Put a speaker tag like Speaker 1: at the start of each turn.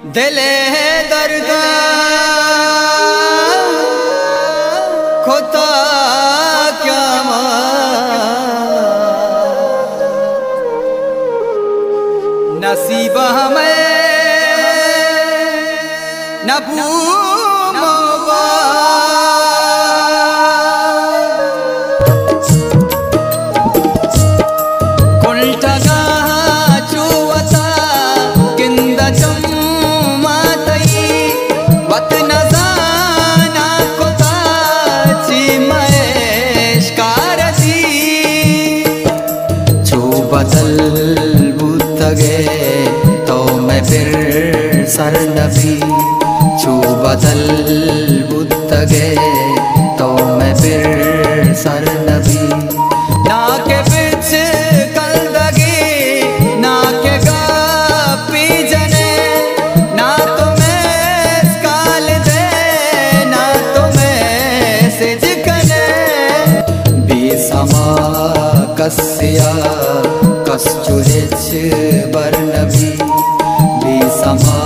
Speaker 1: दिले दर्द खोता क्या नसीब हमें न भूमोगा कुंटगा चुवता किंद चम्मातई वत नजाना कोता चिमएश कारजी छू बदल बुतगे तो मैं फिर सर नबी छू बदल बुतगे तो मैं फिर सर नबी ना के बिच कल दगी ना के गापी जने ना तुम्हें काल दे ना तुम्हें सिज कने बेसमा कस्या कस चुहिच बर नबी बेसमा